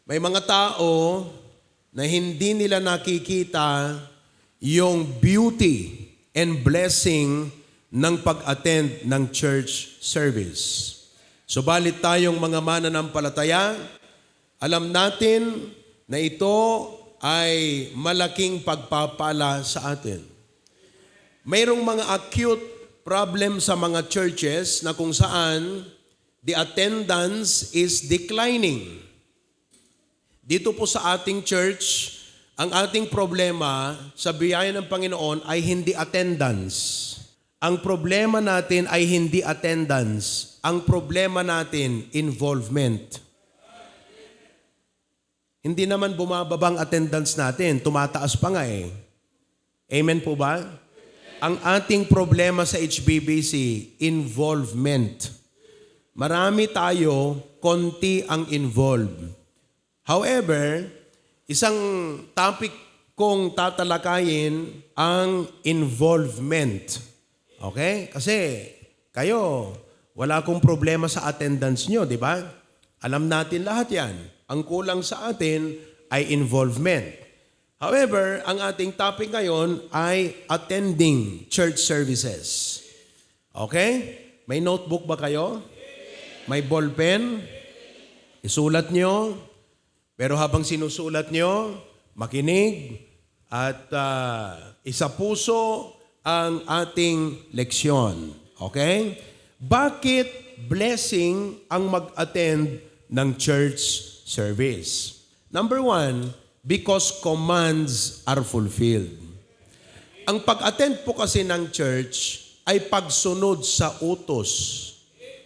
May mga tao na hindi nila nakikita yung beauty and blessing ng pag-attend ng church service. Subalit tayong mga mananampalataya, alam natin na ito ay malaking pagpapala sa atin. Mayroong mga acute problem sa mga churches na kung saan the attendance is declining. Dito po sa ating church, ang ating problema sa biyaya ng Panginoon ay hindi attendance. Ang problema natin ay hindi attendance. Ang problema natin, involvement. Hindi naman bumababang attendance natin, tumataas pa nga eh. Amen po ba? Ang ating problema sa HBBC, involvement. Marami tayo, konti ang involved. However, isang topic kong tatalakayin ang involvement. Okay? Kasi kayo, wala akong problema sa attendance nyo, di ba? Alam natin lahat yan. Ang kulang sa atin ay involvement. However, ang ating topic ngayon ay attending church services. Okay? May notebook ba kayo? May ballpen? Isulat nyo. Pero habang sinusulat nyo, makinig at isapuso ang ating leksyon. Okay? Bakit blessing ang mag-attend ng church service? Number 1, because commands are fulfilled. Ang pag-attend po kasi ng church ay pagsunod sa utos.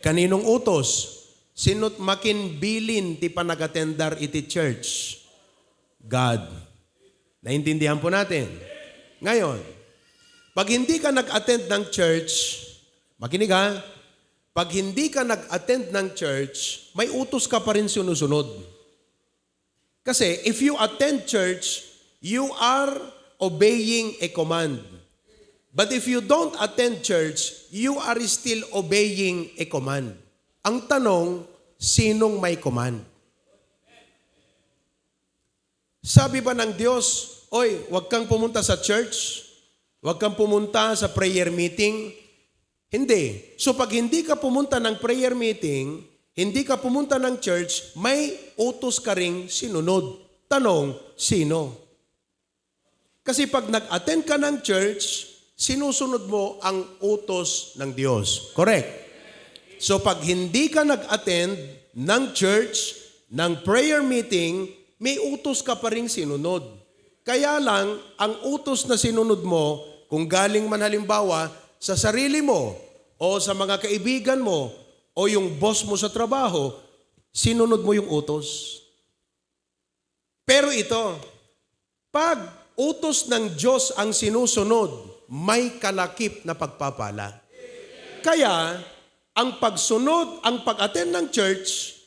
Kaninong utos? Sinut makinbilin ti panagatendar iti church. God. Naintindihan po natin. Ngayon, pag hindi ka nag-attend ng church, makinig ha, pag hindi ka nag-attend ng church, may utos ka pa rin sinusunod. Kasi if you attend church, you are obeying a command. But if you don't attend church, you are still obeying a command. Ang tanong, sinong may command? Sabi ba ng Diyos, oy, huwag kang pumunta sa church, huwag kang pumunta sa prayer meeting? Hindi. So pag hindi ka pumunta ng prayer meeting, hindi ka pumunta ng church, may utos ka ring sinunod. Tanong, sino? Kasi pag nag-attend ka ng church, sinusunod mo ang utos ng Diyos. Correct? So pag hindi ka nag-attend ng church, ng prayer meeting, may utos ka pa rin sinunod. Kaya lang, ang utos na sinunod mo, kung galing man halimbawa sa sarili mo, o sa mga kaibigan mo, o yung boss mo sa trabaho, sinunod mo yung utos. Pero ito, pag utos ng Diyos ang sinusunod, may kalakip na pagpapala. Kaya, ang pagsunod, ang pag-attend ng church,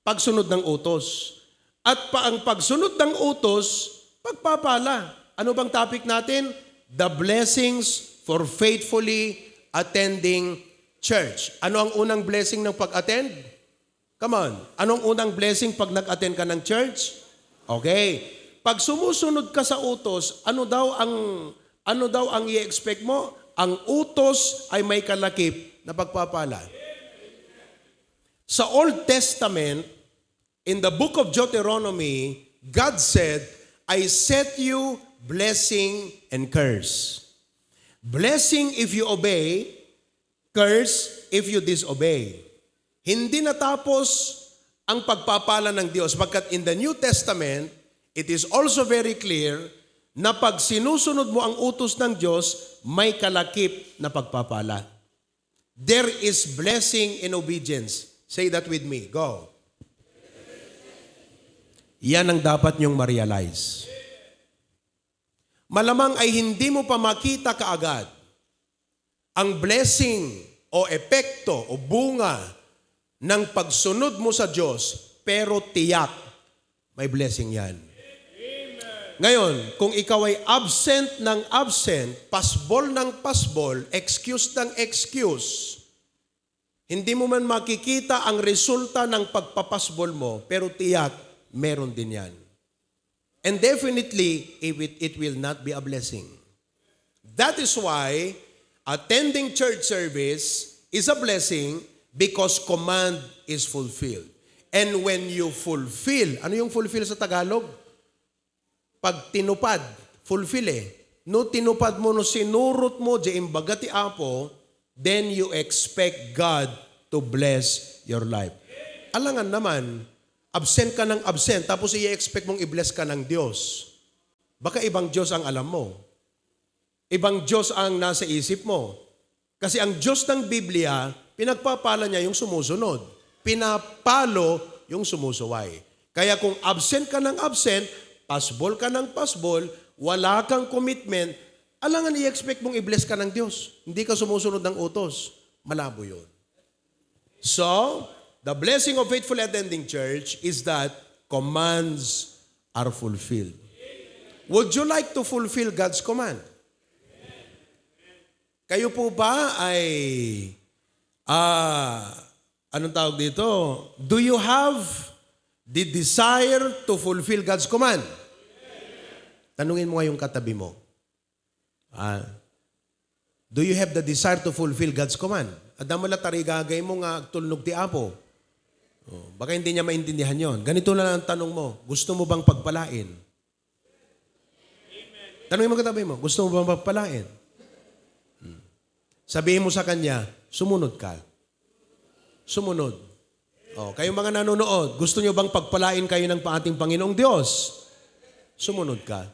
pagsunod ng utos. At ang pagsunod ng utos, pagpapala. Ano bang topic natin? The blessings for faithfully attending church. Ano ang unang blessing ng pag-attend? Come on. Anong unang blessing pag nag-attend ka ng church? Okay. Pag sumusunod ka sa utos, ano daw ang i-expect mo? Ang utos ay may kalakip na pagpapala. Sa Old Testament, in the book of Deuteronomy, God said, I set you blessing and curse. Blessing if you obey, curse if you disobey. Hindi natapos ang pagpapala ng Diyos. Bagkat in the New Testament, it is also very clear na pag sinusunod mo ang utos ng Diyos, may kalakip na pagpapala. There is blessing in obedience. Say that with me. Go. Yan ang dapat niyong ma-realize. Malamang ay hindi mo pa makita kaagad ang blessing o epekto o bunga ng pagsunod mo sa Diyos, pero tiyak may blessing yan. Ngayon, kung ikaw ay absent ng absent, pasbol ng pasbol, excuse ng excuse, hindi mo man makikita ang resulta ng pagpapasbol mo, pero tiyak meron din yan. And definitely, it will not be a blessing. That is why attending church service is a blessing because command is fulfilled. And when you fulfill, ano yung fulfill sa Tagalog? Pag tinupad, fulfill eh. No tinupad mo, no sinurot mo, di imbaga ti Apo, then you expect God to bless your life. Alangan naman, absent ka ng absent, tapos i-expect mong i-bless ka ng Diyos. Baka ibang Diyos ang alam mo. Ibang Diyos ang nasa isip mo. Kasi ang Diyos ng Biblia, pinagpapala niya yung sumusunod. Pinapalo yung sumusuway. Kaya kung absent ka ng absent, pasbol ka ng pasbol, wala kang commitment, alangan i-expect mong i-bless ka ng Diyos. Hindi ka sumusunod ng utos. Malabo yun. So, the blessing of faithfully attending church is that commands are fulfilled. Would you like to fulfill God's command? Kayo po ba ay, anong tawag dito? Do you have the desire to fulfill God's command? Tanungin mo yung katabi mo. Do you have the desire to fulfill God's command? Adam mo tarigagay mo nga tulnog ti Apo. Baka hindi niya maintindihan yon. Ganito na lang ang tanong mo. Gusto mo bang pagpalain? Tanungin mo katabi mo. Gusto mo bang pagpalain? Sabihin mo sa kanya, sumunod ka. Sumunod. Kayong mga nanonood, gusto nyo bang pagpalain kayo ng ating Panginoong Diyos? Sumunod ka.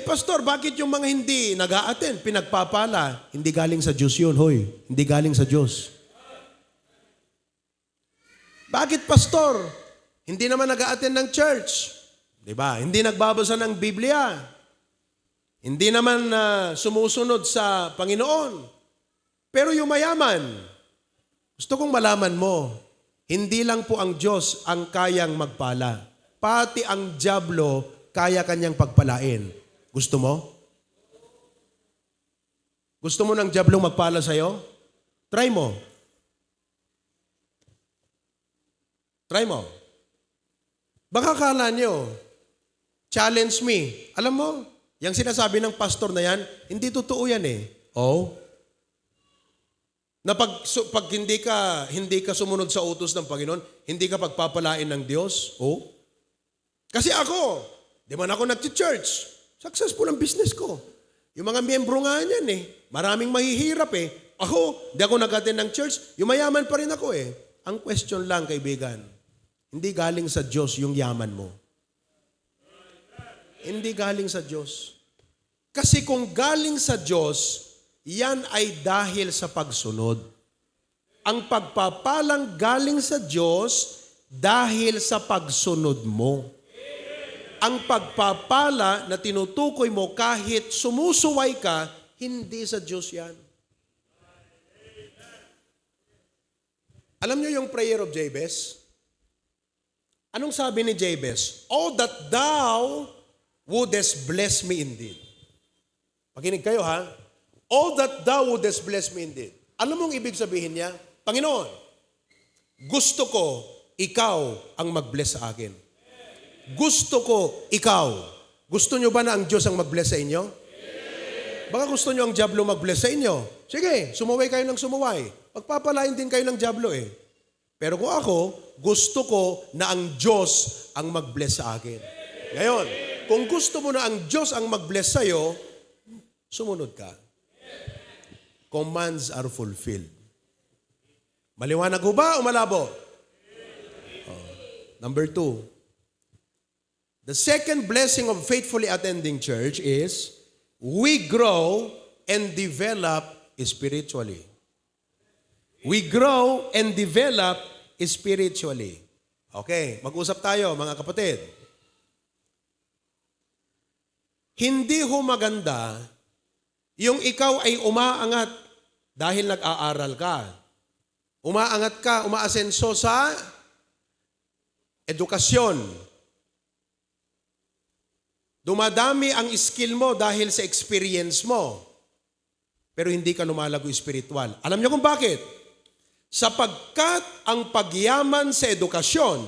Pastor, bakit yung mga hindi nag-a-attend, pinagpapala? Hindi galing sa Diyos yun, hoy. Hindi galing sa Diyos. Bakit, Pastor? Hindi naman nag-a-attend ng church. Diba? Hindi nagbabasa ng Biblia. Hindi naman sumusunod sa Panginoon. Pero yung mayaman, gusto kong malaman mo, hindi lang po ang Diyos ang kayang magpala. Pati ang dyablo, kaya kanyang pagpalain. Gusto mo? Gusto mo ng diablong magpala sa'yo? Try mo. Try mo. Baka kala nyo, challenge me. Alam mo, yung sinasabi ng pastor na yan, hindi totoo yan eh. Na pag hindi ka sumunod sa utos ng Panginoon, hindi ka pagpapalain ng Diyos. Kasi ako, di man ako nag-church. Successful ang business ko. Yung mga miyembro nga niyan eh. Maraming mahihirap eh. Ako, di ako nag-attend ng church. Yung mayaman pa rin ako eh. Ang question lang, kaibigan, hindi galing sa Diyos yung yaman mo. Hindi galing sa Diyos. Kasi kung galing sa Diyos, yan ay dahil sa pagsunod. Ang pagpapalang galing sa Diyos dahil sa pagsunod mo. Ang pagpapala na tinutukoy mo kahit sumusuway ka, hindi sa Diyos yan. Alam niyo yung prayer of Jabez? Anong sabi ni Jabez? Oh, that thou wouldest bless me indeed. Pakinig kayo ha. Oh, that thou wouldest bless me indeed. Alam mong ibig sabihin niya? Panginoon, gusto ko ikaw ang mag-bless sa akin. Gusto ko ikaw. Gusto nyo ba na ang Diyos ang mag-bless sa inyo? Baka gusto nyo ang dyablo mag-bless sa inyo. Sige, sumuway kayo ng sumuway. Pagpapalain din kayo ng dyablo eh. Pero kung ako, gusto ko na ang Diyos ang mag-bless sa akin. Ngayon, kung gusto mo na ang Diyos ang mag-bless sa'yo, sumunod ka. Commands are fulfilled. Maliwanag ho ba o malabo? Number 2. The second blessing of faithfully attending church is we grow and develop spiritually. We grow and develop spiritually. Okay, mag-usap tayo mga kapatid. Hindi ho maganda yung ikaw ay umaangat dahil nag-aaral ka. Umaangat ka, umaasenso sa edukasyon. Dumadami ang skill mo dahil sa experience mo. Pero hindi ka lumalago espiritual. Alam niyo kung bakit? Sapagkat ang pagyaman sa edukasyon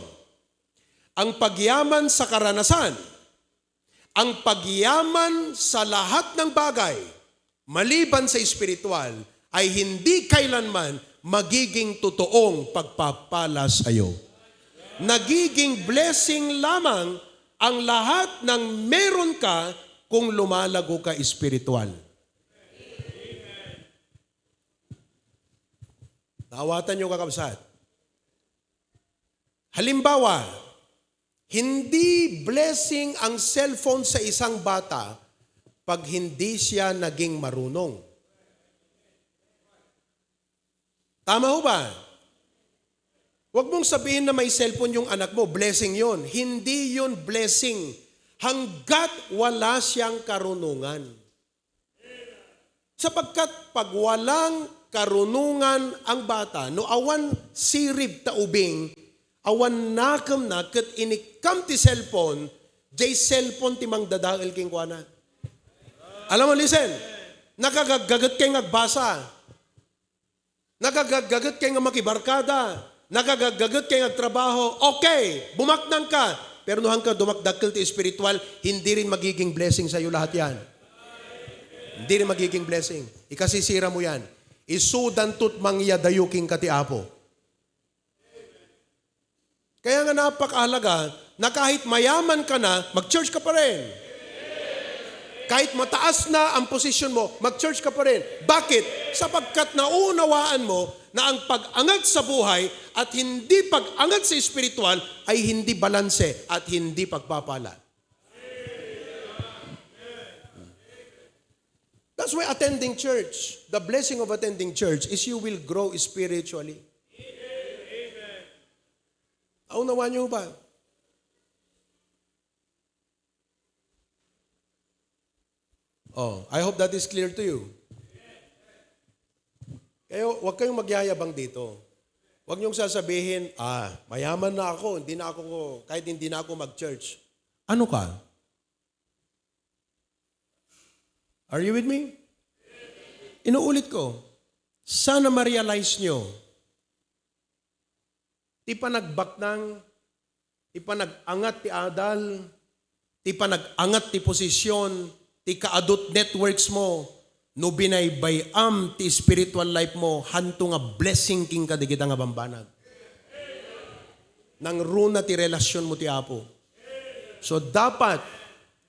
ang pagyaman sa karanasan, ang pagyaman sa lahat ng bagay, maliban sa espiritual, ay hindi kailanman magiging totoong pagpapala sa iyo. Nagiging blessing lamang ang lahat ng meron ka kung lumalago ka espiritual. Naawatan niyo kakabsat. Halimbawa, hindi blessing ang cellphone sa isang bata pag hindi siya naging marunong. Tama ho ba? Huwag mong sabihin na may cellphone yung anak mo, blessing yon. Hindi yon blessing hanggat wala siyang karunungan. Sapagkat pag walang karunungan ang bata, no awan sirib ta ubing, awan nakam na kat inikam ti cellphone, jay cellphone ti mang dadael king kuana. Alam mo, listen, nakagagagat kay ngagbasa, nakagagagat kay nga makibarkada, nakagagagat kay ngagtrabaho, okay, bumaknang ka, pero nohan ka dumakdakkel ti spiritual, hindi rin magiging blessing sa iyo lahat yan. Hindi rin magiging blessing. Ikasisira mo yan. Isudan tut mangyadayuking kati Apo. Kaya nga napakahalaga na kahit mayaman ka na, mag-church ka pa rin. Kahit mataas na ang posisyon mo, mag-church ka pa rin. Bakit? Sapagkat naunawaan mo na ang pag-angat sa buhay at hindi pag-angat sa espiritual ay hindi balanse at hindi pagpapala. That's why attending church, the blessing of attending church is you will grow spiritually. Naunawaan niyo ba? Oh, I hope that is clear to you. Kaya huwag kayong magyayabang dito. Huwag niyong sasabihin, mayaman na ako, kahit hindi na ako mag-church. Ano ka? Are you with me? Inuulit ko, sana ma-realize nyo, ti pa nagbaknang, ti pa nag-angat ti adal, ti pa nag-angat ti posisyon, ti kaadot networks mo, no binaybayam ti spiritual life mo, hanto nga blessing king kadigita nga bambanag. Nang runa ti relasyon mo ti Apo. So dapat,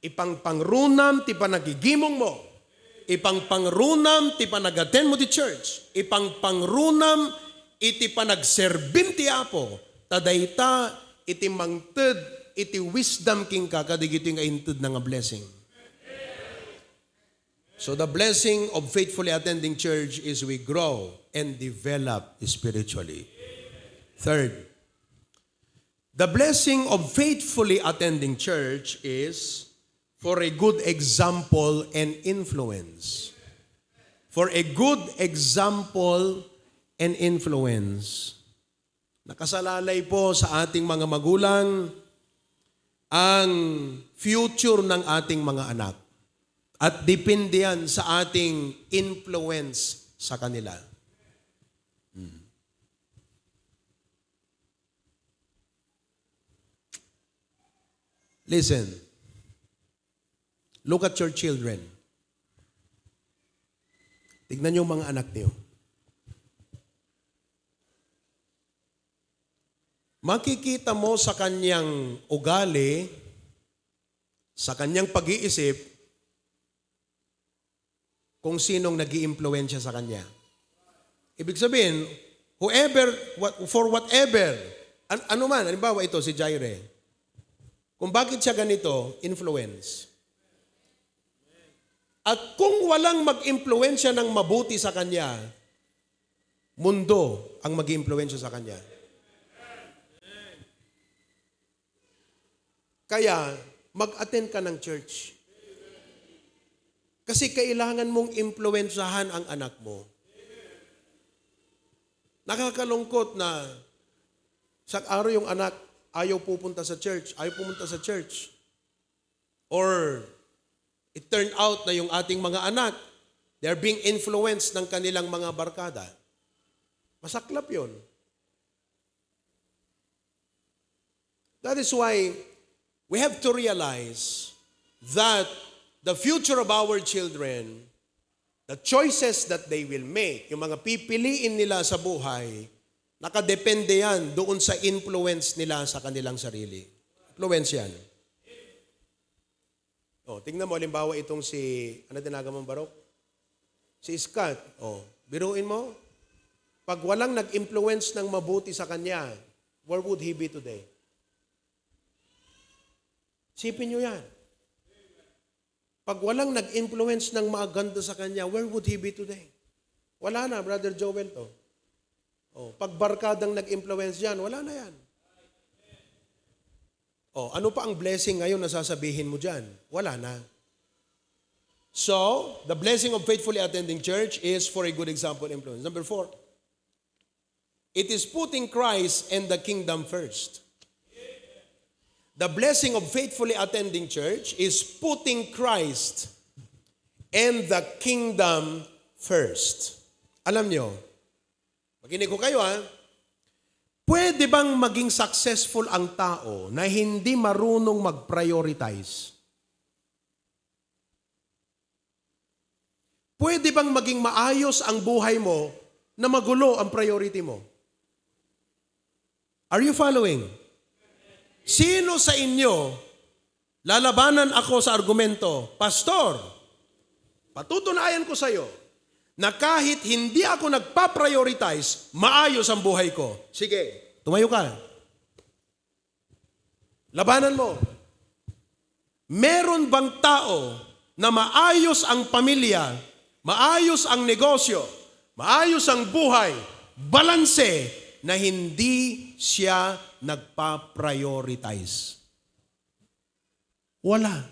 ipangpangrunam ti panagigimong mo, ipangpangrunam ti panagaten mo ti church, ipangpangrunam iti panagserbim ti Apo, tadayta iti mangted, iti wisdom king ka, kadigiti nga inted na nga blessing. So the blessing of faithfully attending church is we grow and develop spiritually. Third, the blessing of faithfully attending church is for a good example and influence. For a good example and influence. Nakasalalay po sa ating mga magulang ang future ng ating mga anak. At depende yan sa ating influence sa kanila. Listen. Look at your children. Tignan niyo mga anak niyo. Makikita mo sa kanyang ugali, sa kanyang pag-iisip, kung sinong nag-iimpluwensya sa kanya. Ibig sabihin, for whatever, ano man, halimbawa ito, si Jaire, kung bakit siya ganito, influence. At kung walang mag-impluwensya ng mabuti sa kanya, mundo ang mag-impluwensya sa kanya. Kaya, mag-attend ka ng church. Kasi kailangan mong impluwensyahan ang anak mo. Nakakalungkot na sa araw yung anak ayaw pupunta sa church, ayaw pumunta sa church. Or it turned out na yung ating mga anak, they're being influenced ng kanilang mga barkada. Masaklap yun. That is why we have to realize that the future of our children, the choices that they will make, yung mga pipiliin nila sa buhay, nakadepende yan doon sa influence nila sa kanilang sarili. Influence yan. Tingnan mo, halimbawa itong ano tinaga mong Barok? Si Scott. Biruin mo, pag walang nag-influence ng mabuti sa kanya, where would he be today? Sipin nyo yan. Pag walang nag-influence ng maganda sa kanya, where would he be today? Wala na, Brother Joel to. Pag barkadang nag-influence yan, wala na yan. Ano pa ang blessing ngayon na sasabihin mo dyan? Wala na. So, the blessing of faithfully attending church is for a good example influence. Number 4, it is putting Christ and the kingdom first. The blessing of faithfully attending church is putting Christ and the kingdom first. Alam nyo, makinig ko kayo pwede bang maging successful ang tao na hindi marunong mag-prioritize? Pwede bang maging maayos ang buhay mo na magulo ang priority mo? Are you following? Sino sa inyo, lalabanan ako sa argumento, Pastor, patutunayan ko sa iyo na kahit hindi ako nagpa-prioritize, maayos ang buhay ko. Sige, tumayo ka. Labanan mo. Meron bang tao na maayos ang pamilya, maayos ang negosyo, maayos ang buhay, balanse, na hindi siya nagpa-prioritize? Wala.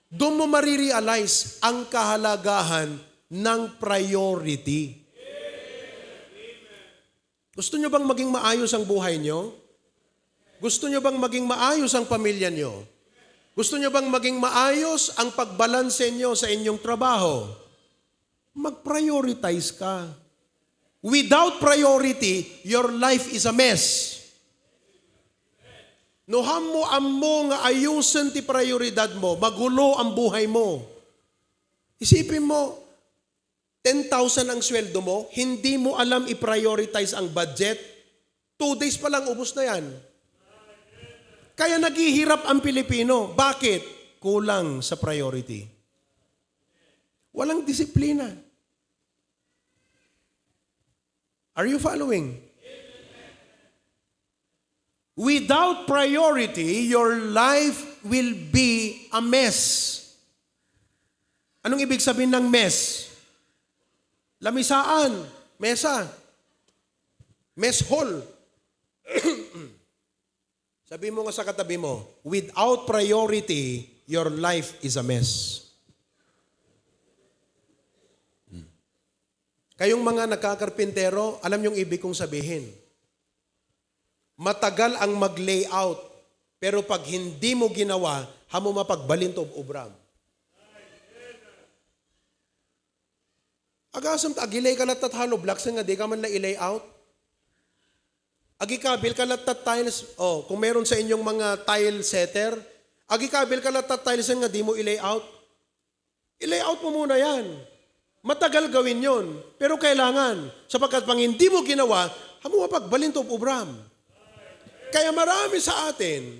Doon mo marirealize ang kahalagahan ng priority. Gusto nyo bang maging maayos ang buhay nyo? Gusto nyo bang maging maayos ang pamilya nyo? Gusto nyo bang maging maayos ang pagbalanse nyo sa inyong trabaho? Mag-prioritize ka. Without priority, your life is a mess. No hammo ammo nga ayusan ti prioridad mo, magulo ang buhay mo. Isipin mo, 10,000 ang sweldo mo, hindi mo alam i-prioritize ang budget, 2 days pa lang ubos na yan. Kaya naghihirap ang Pilipino. Bakit? Kulang sa priority. Walang disiplina. Are you following? Without priority, your life will be a mess. Anong ibig sabihin ng mess? Lamisaan, mesa, mess hall. Sabi mo nga sa katabi mo, without priority, your life is a mess. Kayong mga nagkakarpintero, alam yung ibig kong sabihin. Matagal ang mag-layout, pero pag hindi mo ginawa, hamo mapagbalintob ubram. Agasam ta, agilay ka latat hollow blocks nga di ka man na i-layout. Agikabil ka latat tiles, kung meron sa inyong mga tile setter, agikabil ka latat tiles nga di mo i-layout. I-layout mo muna yan. Matagal gawin yon, pero kailangan, sapagkat pang hindi mo ginawa, hamo mapagbalintob ubram. Kaya marami sa atin,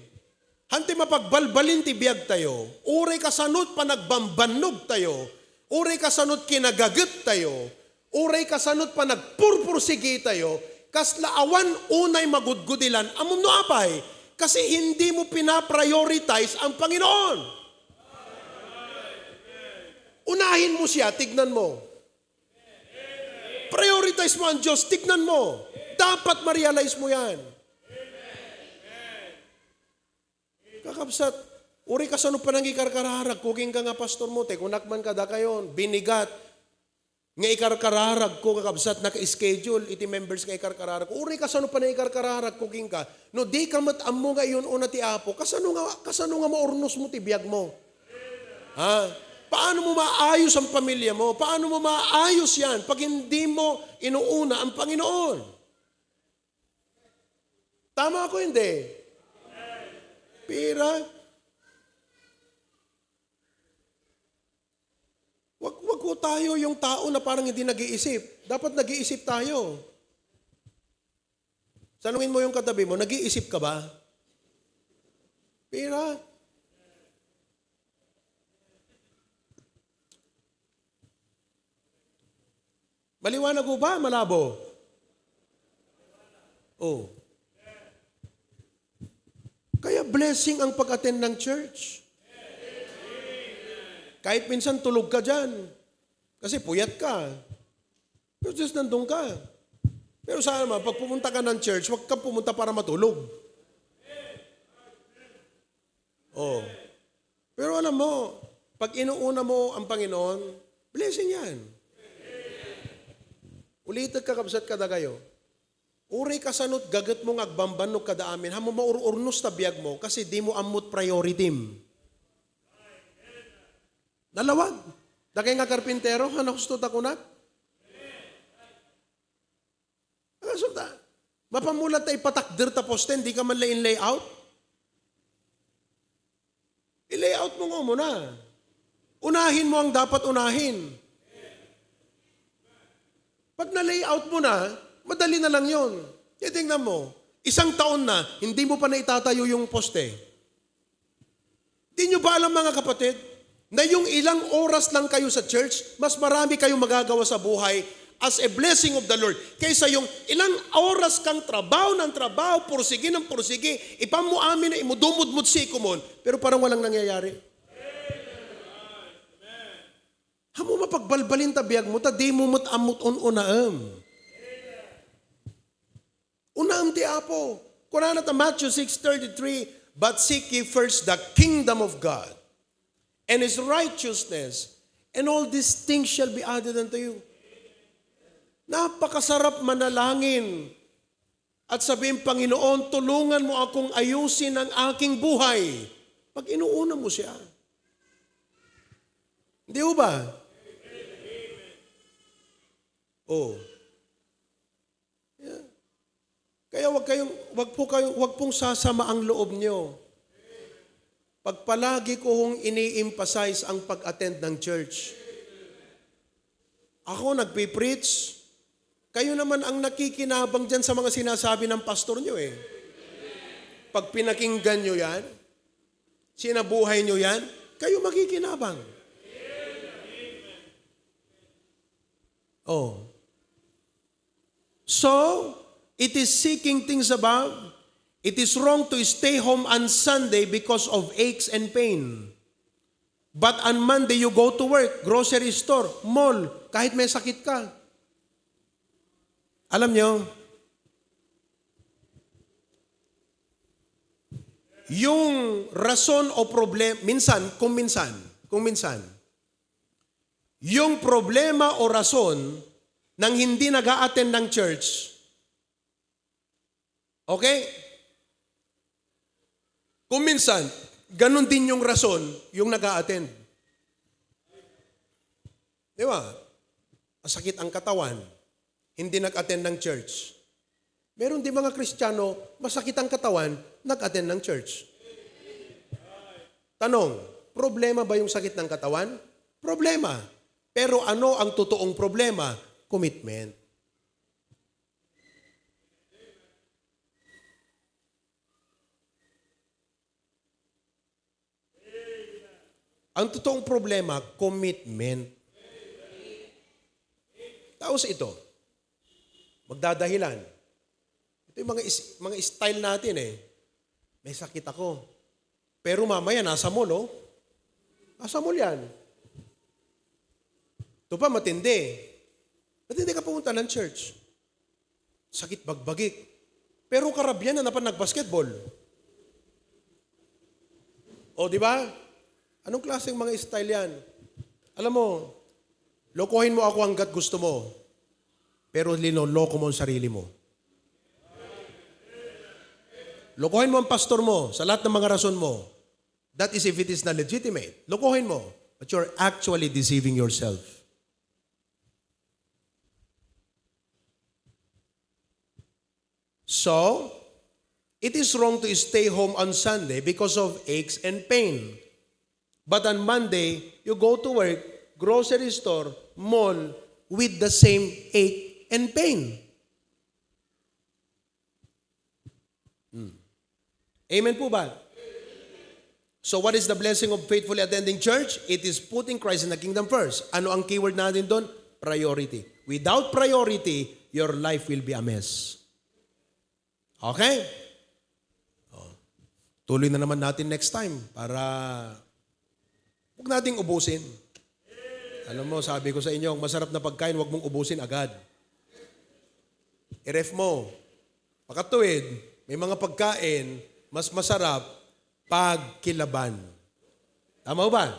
hanti mapagbalbalin ti biyag tayo, uray kasanot pa nagbambanog tayo, uray kasanot kinagagat tayo, uray kasanot pa nagpurpursigi tayo, kaslaawan unay magudgudilan, amon no apay, kasi hindi mo pinaprioritize ang Panginoon. Unahin mo siya, tignan mo. Prioritize mo ang Diyos, tignan mo. Dapat ma-realize mo yan. Kakabsat, uri ka sa pa nang ikarkararag, kuking ka nga pastor mo, kunakman ka da kayon, binigat, nga ikarkararag ko kakabsat, naka-schedule, iti members nga ikarkararag. Uri ka sa pa nang ikarkararag, kuking ka, no di ka matam mo nga yun una ti apo, kasano nga maurnos mo ti biyag mo? Ha? Paano mo maayos ang pamilya mo? Paano mo maayos yan pag hindi mo inuuna ang Panginoon? Tama ako, hindi? Pira. Wag ko tayo yung tao na parang hindi nag-iisip. Dapat nag-iisip tayo. Sanungin mo yung katabi mo, nag-iisip ka ba? Pira. Maliwanag ko ba? Malabo? Oh. Kaya blessing ang pag-attend ng church. Kahit minsan tulog ka dyan. Kasi puyat ka. Pero just nandun ka. Pero sana naman, pag pumunta ka ng church, huwag kang pumunta para matulog. Oh. Pero alam mo, pag inuuna mo ang Panginoon, blessing yan. Ulitat ka kapsat kada kayo. Uri ka sanot, gagat mo agbambanog kada amin. Hamo maururnos na biyag mo kasi di mo amot priority. Nalawag. Dakay nga karpintero, hanakustot ako na. Resulta, mapamulat tayo patakdir tapos hindi ka man layout. I-layout mo nga muna. Unahin mo ang dapat unahin. Pag na-layout mo na, madali na lang yun. Tingnan mo, 1 taon na, hindi mo pa naitatayo yung poste. Di nyo ba alam mga kapatid, na yung ilang oras lang kayo sa church, mas marami kayong magagawa sa buhay as a blessing of the Lord. Kaysa yung ilang oras kang trabaho ng trabaho, pursige ng pursige, ipamuamin na imudumudmud si kumon, pero parang walang nangyayari. Hamo mapagbalbalin tabiyag mo, ta di mo amot unaam. Unaam ti Apo. Kurana ta Matthew 6:33, but seek ye first the kingdom of God and His righteousness, and all these things shall be added unto you. Napakasarap manalangin at sabihin, Panginoon, tulungan mo akong ayusin ang aking buhay. Pag inuuna mo siya. Hindi ba? Oh. Yeah. Kaya wag pong sasama ang loob nyo. Pagpalagi ko hong ini-emphasize ang pag-attend ng church. Ako nagpipreach. Kayo naman ang nakikinabang dyan sa mga sinasabi ng pastor nyo eh. Pag pinakinggan nyo yan, sinabuhay nyo yan, kayo makikinabang. Oh. So, it is seeking things above. It is wrong to stay home on Sunday because of aches and pain. But on Monday, you go to work, grocery store, mall, kahit may sakit ka. Alam nyo, yung rason o problem, minsan, yung problema o rason nang hindi nag-a-attend ng church, okay? Kung minsan, ganun din yung rason yung nag-a-attend. Di ba? Masakit ang katawan, hindi nag-attend ng church. Meron din mga Kristiyano, masakit ang katawan, nag-attend ng church. Tanong, problema ba yung sakit ng katawan? Problema. Pero ano ang totoong problema? Commitment. Ang totoong problema, commitment. Tapos ito, magdadahilan. Ito yung mga style natin eh. May sakit ako. Pero mamaya nasa mall, oh. Nasa mall yan. Ito pa, matindi. Matindi ka pumunta ng church. Sakit bagbagik. Pero karabyan na napan nag-basketball. O, di ba? Anong klaseng mga style yan? Alam mo, lokohin mo ako hanggat gusto mo. Pero linoloko mo ang sarili mo. Lokohin mo ang pastor mo sa lahat ng mga rason mo. That is if it is not legitimate. Lokohin mo. But you're actually deceiving yourself. So, It is wrong to stay home on Sunday because of aches and pain. But on Monday, you go to work, grocery store, mall, with the same ache and pain. Amen po ba? So what is the blessing of faithfully attending church? It is putting Christ in the kingdom first. Ano ang keyword natin doon? Priority. Without priority, your life will be a mess. Okay? Tuloy na naman natin next time para huwag nating ubusin. Alam mo, sabi ko sa inyo, ang masarap na pagkain, huwag mong ubusin agad. I-ref mo. Pakatuwid, may mga pagkain, mas masarap pag kilaban. Tama ba?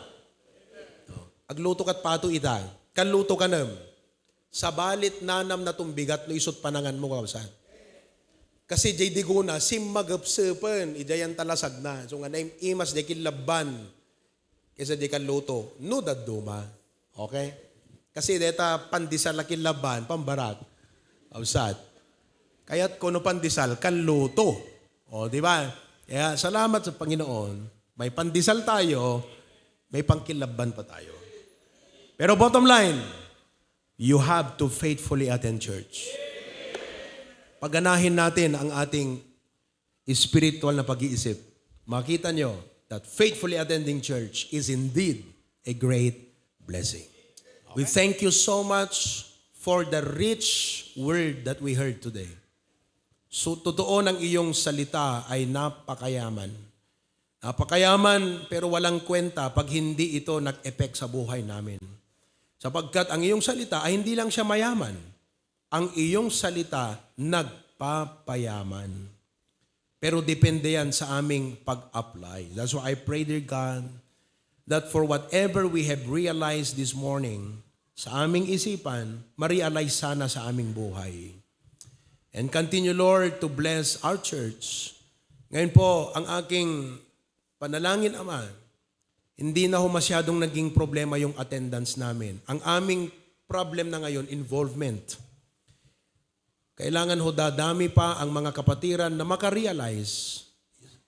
Agluto ka't pato ita. Kanluto ka nam. Sa balit nanam na tumbigat no isot panangan mo kawasan. Kasi jay diguna, simmagapsepen, idayan talasag na. So nga naim imas de kilaban. Kesa de kanluto. No daduma. Okay? Kasi deta pandisal na kilaban, pambarat. Awsat. Kaya't kuno pandisal, kanluto. O, di ba? Kaya salamat sa Panginoon. May pandisal tayo, may pangkilaban pa tayo. Pero bottom line, you have to faithfully attend church. Paganahin natin ang ating spiritual na pag-iisip. Makita nyo that faithfully attending church is indeed a great blessing. Okay. We thank you so much for the rich word that we heard today. So, totoo ng iyong salita ay napakayaman. Napakayaman pero walang kwenta pag hindi ito nag-effect sa buhay namin. Sapagkat ang iyong salita ay hindi lang siya mayaman. Ang iyong salita nagpapayaman. Pero depende yan sa aming pag-apply. That's why I pray, dear God, that for whatever we have realized this morning, sa aming isipan, ma-realize sana sa aming buhay. And continue, Lord, to bless our church. Ngayon po, ang aking panalangin, Ama, hindi na ho masyadong naging problema yung attendance namin. Ang aming problem na ngayon, involvement. Kailangan ho dadami pa ang mga kapatiran na makarealize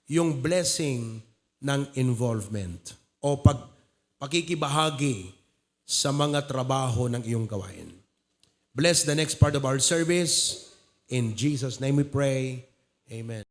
yung blessing ng involvement o pakikibahagi sa mga trabaho ng iyong gawain. Bless the next part of our service. In Jesus' name we pray. Amen.